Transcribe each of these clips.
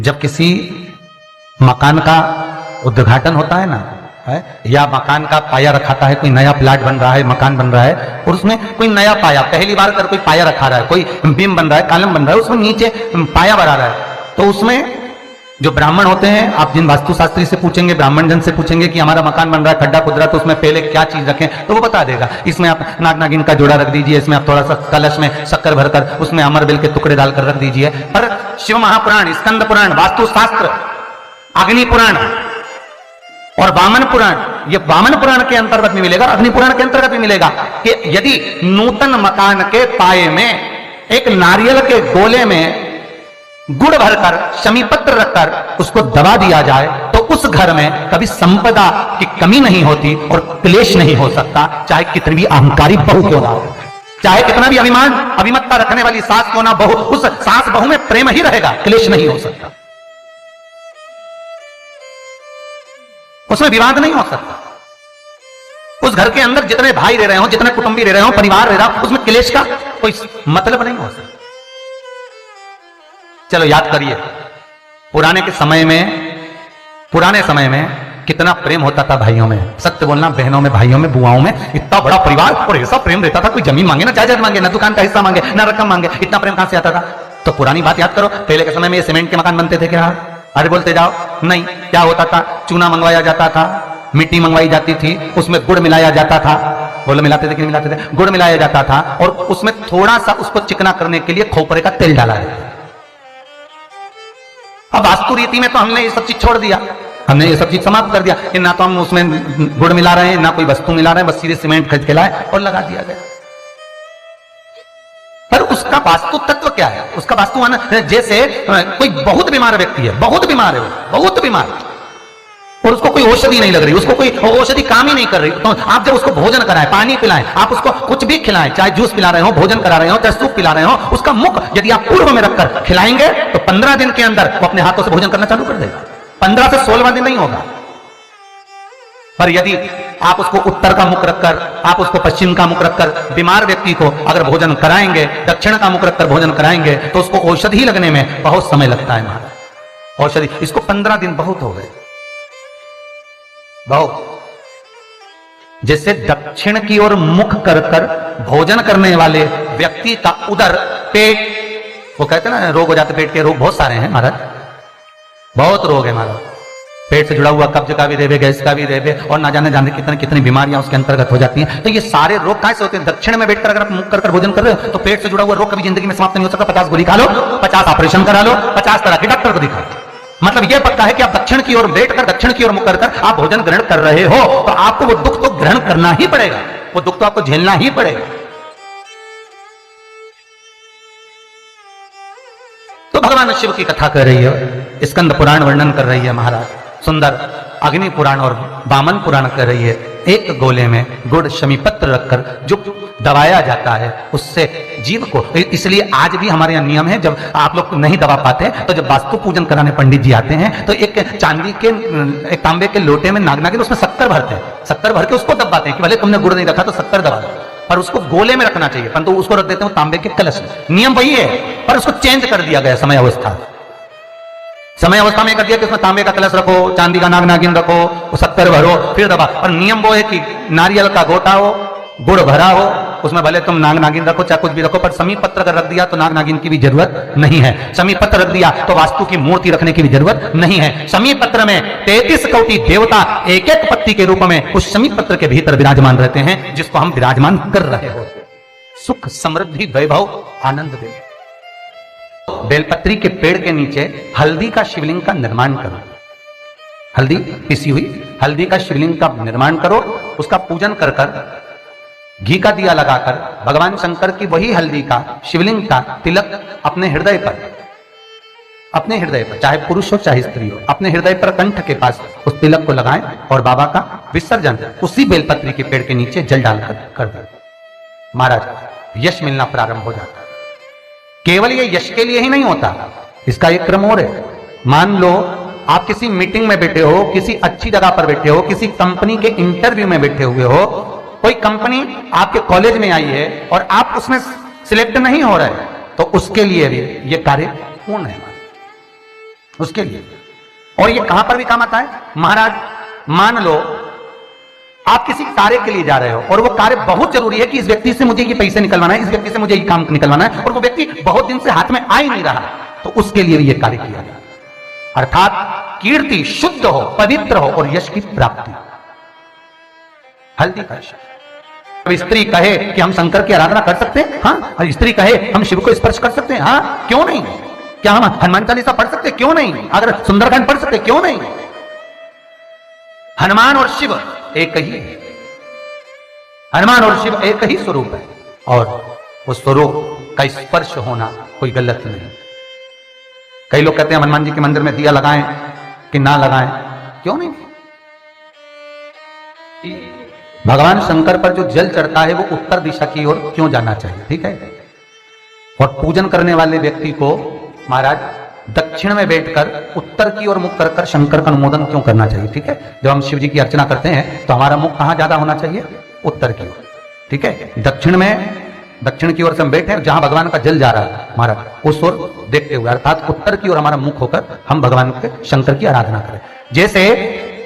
जब किसी मकान का उद्घाटन होता है ना, है या मकान का पाया रखाता है, कोई नया प्लाट बन रहा है, मकान बन रहा है और उसमें कोई नया पाया, पहली बार अगर कोई पाया रखा रहा है, कोई बीम बन रहा है, कॉलम बन रहा है, उसमें नीचे पाया बना रहा है, तो उसमें जो ब्राह्मण होते हैं, आप जिन वास्तुशास्त्री से पूछेंगे, ब्राह्मण जन से पूछेंगे कि हमारा मकान बन रहा है, खड्डा खुदरा, तो उसमें पहले क्या चीज रखें, तो वो बता देगा। इसमें आप नाग नागिन का जोड़ा रख दीजिए, इसमें आप थोड़ा सा कलश में शक्कर भरकर उसमें अमर बेल के टुकड़े डालकर रख दीजिए। पर शिव महापुराण, स्कंद पुराण, वास्तुशास्त्र, अग्नि पुराण और वामन पुराण, ये वामन पुराण के अंतर्गत भी मिलेगा, अग्नि पुराण के अंतर्गत भी मिलेगा कि यदि नूतन मकान के पाए में एक नारियल के गोले में गुड़ भरकर, शमी पत्र रखकर उसको दबा दिया जाए तो उस घर में कभी संपदा की कमी नहीं होती और क्लेश नहीं हो सकता, चाहे कितनी भी अहंकारी बहू क्यों ना हो, चाहे कितना भी अभिमान अभिमत्ता रखने वाली सास क्यों ना बहू, उस सास बहू में प्रेम ही रहेगा, क्लेश नहीं हो सकता, उसमें विवाद नहीं हो सकता। उस घर के अंदर जितने भाई रह रहे हो, जितने कुटुंबी रह रहे हो, परिवार रह रहा हो, उसमें क्लेश का कोई मतलब नहीं हो सकता। चलो याद करिए, पुराने समय में कितना प्रेम होता था भाइयों में, सत्य बोलना, बहनों में, भाइयों में, बुआओं में, इतना बड़ा परिवार और ऐसा प्रेम रहता था, कोई जमीन मांगे ना जायदाद मांगे, ना दुकान का हिस्सा मांगे, ना रकम मांगे, इतना प्रेम कहां से आता था। तो पुरानी बात याद करो, पहले के समय में ये सीमेंट के मकान बनते थे क्या? अरे बोलते जाओ, नहीं, क्या होता था, चूना मंगवाया जाता था, मिट्टी मंगवाई जाती थी, उसमें गुड़ मिलाया जाता था, बोलो मिलाते थे कि नहीं मिलाते थे, गुड़ मिलाया जाता था और उसमें थोड़ा सा उसको चिकना करने के लिए खोपरे का तेल डाला जाता था। अब वास्तु रीति में तो हमने ये सब चीज छोड़ दिया, हमने ये सब चीज समाप्त कर दिया कि ना तो हम उसमें गुड़ मिला रहे हैं, ना कोई वस्तु मिला रहे हैं, बस सीधे सीमेंट खरीद के लाए और लगा दिया गया। पर उसका वास्तु तत्व क्या है, उसका वास्तु, जैसे कोई बहुत बीमार व्यक्ति है, बहुत बीमार है, बहुत बीमार, और उसको कोई औषधि नहीं लग रही, उसको कोई औषधि काम ही नहीं कर रही, तो आप जब उसको भोजन कराएं, पानी पिलाएं, आप उसको कुछ भी खिलाएं, चाहे जूस पिला रहे हो, भोजन करा रहे हो, चाहे सूप पिला रहे हो, उसका मुख यदि आप पूर्व में रखकर खिलाएंगे तो 15 दिन के अंदर वो अपने हाथों से भोजन करना चालू कर देगा, 15 से 16वां दिन नहीं होगा। पर यदि आप उसको उत्तर का मुख रखकर, आप उसको पश्चिम का मुख रखकर बीमार व्यक्ति को अगर भोजन कराएंगे, दक्षिण का मुख रखकर भोजन कराएंगे तो उसको औषधि लगने में बहुत समय लगता है महाराज। औषधि, इसको 15 दिन बहुत हो गए, बहुत। जैसे दक्षिण की ओर मुख कर कर भोजन करने वाले व्यक्ति का उदर, पेट, वो कहते हैं ना रोग हो जाते, पेट के रोग बहुत सारे हैं महाराज, बहुत रोग है महाराज, पेट से जुड़ा हुआ कब्ज का भी रेबे, गैस का भी रेबे और ना जाने जाने कितनी कितनी बीमारियां उसके अंतर्गत हो जाती हैं। तो ये सारे रोग कैसे होते हैं? दक्षिण में बैठकर अगर आप मुख कर भोजन कर रहे हो तो पेट से जुड़ा हुआ रोग कभी जिंदगी में समाप्त नहीं हो सकता। 50 गोली खा लो, 50 ऑपरेशन करा लो, 50 तरह के डॉक्टर को दिखा, मतलब यह पक्का है कि आप दक्षिण की ओर बैठकर, दक्षिण की ओर मुख कर आप भोजन ग्रहण कर रहे हो तो आपको वो दुख तो ग्रहण करना ही पड़ेगा, वो दुख तो आपको झेलना ही पड़ेगा। तो भगवान शिव की कथा कर रही है, स्कंद पुराण वर्णन कर रही है महाराज, सुंदर अग्नि पुराण और वामन पुराण कर रही है। एक गोले में गुड़ शमी पत्र रखकर जो दबाया जाता है उससे जीव को, इसलिए आज भी हमारे यहाँ नियम है, जब आप लोग नहीं दबा पाते तो जब वास्तु पूजन कराने पंडित जी आते हैं तो एक चांदी के, एक तांबे के लोटे में नाग-नागिन, उसमें शक्कर भरते हैं, शक्कर भर के उसको दबाते हैं कि भले तुमने गुड़ नहीं रखा तो शक्कर दबा दो, पर उसको गोले में रखना चाहिए, परंतु उसको रख देते हैं तांबे के कलश में। नियम वही है पर उसको चेंज कर दिया गया समय अवस्था में कर दिया कि उसमें तांबे का कलश रखो, चांदी का नाग नागिन रखो, शक्कर भरो, फिर दबा। और नियम वो है कि नारियल का गोटा हो, गुड़ भरा हो, उसमें भले तुम नाग नागिन रखो चाहे कुछ भी रखो, पर समी पत्र अगर रख दिया तो नाग नागिन की भी जरूरत नहीं है। समी पत्र रख दिया तो वास्तु की मूर्ति रखने की भी जरूरत नहीं है। समी पत्र में 33 कोटि देवता एक एक पत्ती के रूप में उस समी पत्र के भीतर विराजमान रहते हैं, जिसको हम विराजमान कर रहे हो। सुख, समृद्धि, वैभव, आनंद दे। बेलपत्री के पेड़ के नीचे हल्दी का शिवलिंग का निर्माण करो, हल्दी पिसी हुई हल्दी का शिवलिंग का निर्माण करो, उसका पूजन कर कर घी का दिया लगाकर भगवान शंकर की वही हल्दी का शिवलिंग का तिलक अपने हृदय पर, चाहे पुरुष हो चाहे स्त्री हो, अपने हृदय पर कंठ के पास उस तिलक को लगाएं और बाबा का विसर्जन उसी बेलपत्री के पेड़ के नीचे जल डालकर कर दें। महाराज यश मिलना प्रारंभ हो जाता है। केवल ये यश के लिए ही नहीं होता, इसका एक क्रम और है। मान लो आप किसी मीटिंग में बैठे हो, किसी अच्छी जगह पर बैठे हो, किसी कंपनी के इंटरव्यू में बैठे हुए हो, कोई कंपनी आपके कॉलेज में आई है और आप उसमें सिलेक्ट नहीं हो रहे, तो उसके लिए भी ये कार्य पूर्ण है। उसके लिए। और ये कहां पर भी काम आता है महाराज, मान लो आप किसी कार्य के लिए जा रहे हो और वो कार्य बहुत जरूरी है कि इस व्यक्ति से मुझे ये पैसे निकलवाना है, इस व्यक्ति से मुझे ये काम निकलवाना है, और वो व्यक्ति बहुत दिन से हाथ में आ ही नहीं रहा, तो उसके लिए भी ये कार्य किया गया। अर्थात कीर्ति शुद्ध हो, पवित्र हो और यश की प्राप्ति। हल्दी का अब स्त्री कहे कि हम शंकर की आराधना कर सकते हैं, हाँ, और स्त्री कहे हम शिव को स्पर्श कर सकते हैं, हाँ, क्यों नहीं? क्या हम हनुमान चालीसा पढ़ सकते हैं? क्यों नहीं? अगर सुंदरकांड पढ़ सकते हैं, क्यों नहीं? हनुमान और शिव एक ही है, हनुमान और शिव एक ही स्वरूप है, और उस स्वरूप का स्पर्श होना कोई गलत नहीं। कई लोग कहते हैं हनुमान जी के मंदिर में दिया लगाएं कि ना लगाएं, क्यों नहीं? भगवान शंकर पर जो जल चढ़ता है वो उत्तर दिशा की ओर क्यों जाना चाहिए, ठीक है? और पूजन करने वाले व्यक्ति को महाराज दक्षिण में बैठकर उत्तर की ओर मुख कर शंकर का अनुमोदन क्यों करना चाहिए, ठीक है? जब हम शिव जी की अर्चना करते हैं तो हमारा मुख कहां ज्यादा होना चाहिए? उत्तर की ओर, ठीक है? दक्षिण की ओर से हम बैठे, जहां भगवान का जल जा रहा है महाराज उस ओर देखते हुए, अर्थात उत्तर की ओर हमारा मुख होकर हम भगवान के शंकर की आराधना करें। जैसे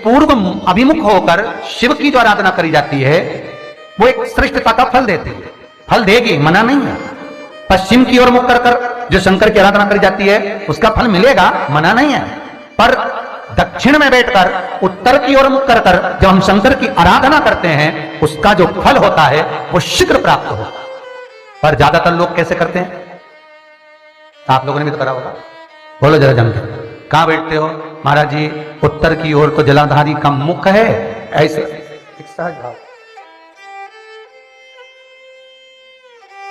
पूर्व अभिमुख होकर शिव की जो आराधना करी जाती है वो एक श्रेष्ठता का फल देती है, फल देगी, मना नहीं है। पश्चिम की ओर मुख कर जो शंकर की आराधना करी जाती है उसका फल मिलेगा, मना नहीं है। पर दक्षिण में बैठकर उत्तर की ओर मुख कर जब हम शंकर की आराधना करते हैं उसका जो फल होता है वो शीघ्र प्राप्त होगा। पर ज्यादातर लोग कैसे करते हैं? आप लोगों ने भी तो करा होगा, बोलो जरा जम के, कहां बैठते हो? महाराज जी उत्तर की ओर तो जलाधारी का मुख है, ऐसे सहज भाव,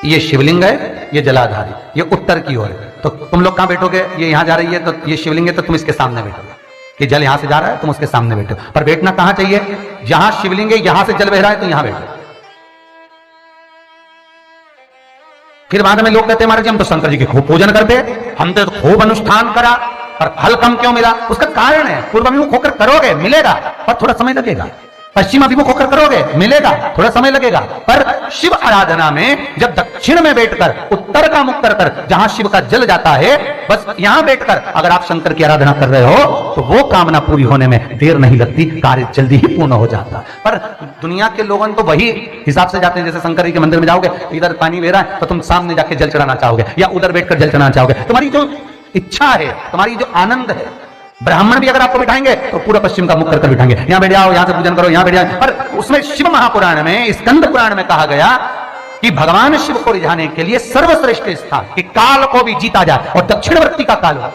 ये शिवलिंग है, ये जलाधारी, ये उत्तर की ओर है, तो तुम लोग कहां बैठोगे? ये यहां जा रही है तो ये शिवलिंग है तो तुम इसके सामने बैठोगे, कि जल यहां से जा रहा है तुम उसके सामने बैठो। पर बैठना कहां चाहिए? जहां शिवलिंग है यहां से जल बह रहा है तो यहां बैठो। फिर बाद में लोग कहते हैं महाराज हम तो शंकर जी के खूब पूजन करते, हमने तो खूब अनुष्ठान करा पर फल कम क्यों मिला? उसका कारण है पूर्व अभिमुख होकर करोगे मिलेगा पर थोड़ा समय लगेगा, पश्चिम अभिमुख होकर करोगे मिलेगा, थोड़ा समय लगेगा। पर शिव आराधना में जब दक्षिण में बैठकर उत्तर का मुख कर जहां शिव का जल जाता है, बस यहां बैठकर अगर आप शंकर की आराधना कर रहे हो तो वो कामना पूरी होने में देर नहीं लगती, कार्य जल्दी ही पूर्ण हो जाता। पर दुनिया के लोगों तो वही हिसाब से जाते हैं, जैसे शंकर जी के मंदिर में जाओगे इधर पानी बह रहा है तो तुम सामने जाके जल चढ़ाना चाहोगे या उधर बैठकर जल चढ़ाना चाहोगे। तुम्हारी जो इच्छा है, तुम्हारी जो आनंद है, ब्राह्मण भी अगर आपको बिठाएंगे तो पूरा पश्चिम का मुख कर बिठाएंगे, यहां बैठ जाओ, यहां से पूजन करो, यहां बैठ जाओ। पर उसमें शिव महापुराण में, स्कंद पुराण में कहा गया कि भगवान शिव को रिझाने के लिए सर्वश्रेष्ठ स्थान कि काल को भी जीता जाए, और दक्षिणवर्ती का काल हो।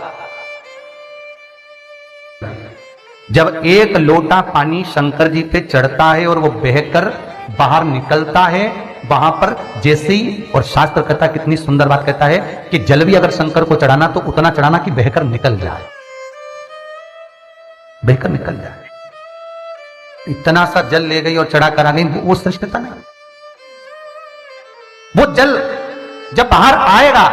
जब एक लोटा पानी शंकर जी पे चढ़ता है और वो बहकर बाहर निकलता है, वहां पर जैसे ही, और शास्त्र कहता है, कितनी सुंदर बात कहता है कि जल भी अगर शंकर को चढ़ाना तो उतना चढ़ाना कि बहकर निकल जाए, बहकर निकल जाए। इतना सा जल ले गई और चढ़ा कर आ गई, वो श्रेष्ठता नहीं। वो जल जब बाहर आएगा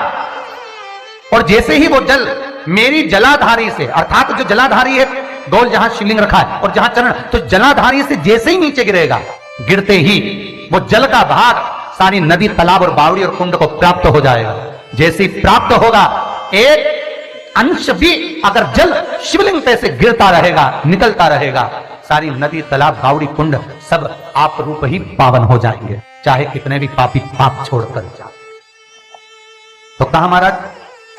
और जैसे ही वो जल मेरी जलाधारी से, अर्थात जो जलाधारी है गोल जहां शिवलिंग रखा है और जहां चरण, तो जलाधारी से जैसे ही नीचे गिरेगा, गिरते ही वो जल का भाग सारी नदी, तालाब और बावड़ी और कुंड को प्राप्त हो जाएगा। जैसे ही प्राप्त होगा, एक अंश भी अगर जल शिवलिंग पे से गिरता रहेगा, निकलता रहेगा, सारी नदी, तालाब, बावड़ी, कुंड सब आप रूप ही पावन हो जाएंगे, चाहे कितने भी पापी पाप छोड़कर जाए। तो कहा महाराज,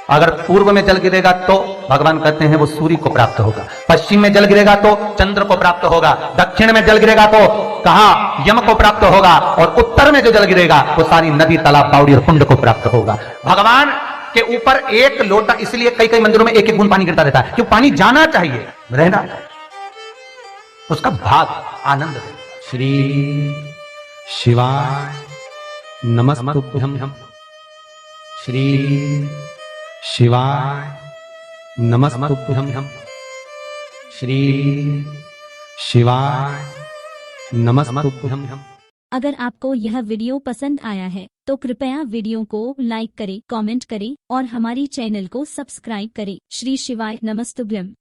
अगर पूर्व में जल गिरेगा तो भगवान कहते हैं वो सूर्य को प्राप्त होगा, पश्चिम में जल गिरेगा तो चंद्र को प्राप्त होगा, दक्षिण में जल गिरेगा तो कहा यम को प्राप्त होगा, और उत्तर में जो जल गिरेगा वो सारी नदी, तालाब, बावड़ी और कुंड को प्राप्त होगा। भगवान के ऊपर एक लोटा, इसलिए कई कई मंदिरों में एक एक बूंद पानी गिरता रहता है, क्यों? पानी जाना चाहिए, रहना, उसका भाग आनंद है। श्री शिवाय नमस्तुभ्यं, श्री शिवाय नमस्तुभ्यं, श्री शिवाय नमस्तुभ्यं। अगर आपको यह वीडियो पसंद आया है तो कृपया वीडियो को लाइक करें, कमेंट करें और हमारी चैनल को सब्सक्राइब करें। श्री शिवाय नमस्तुभ्यं।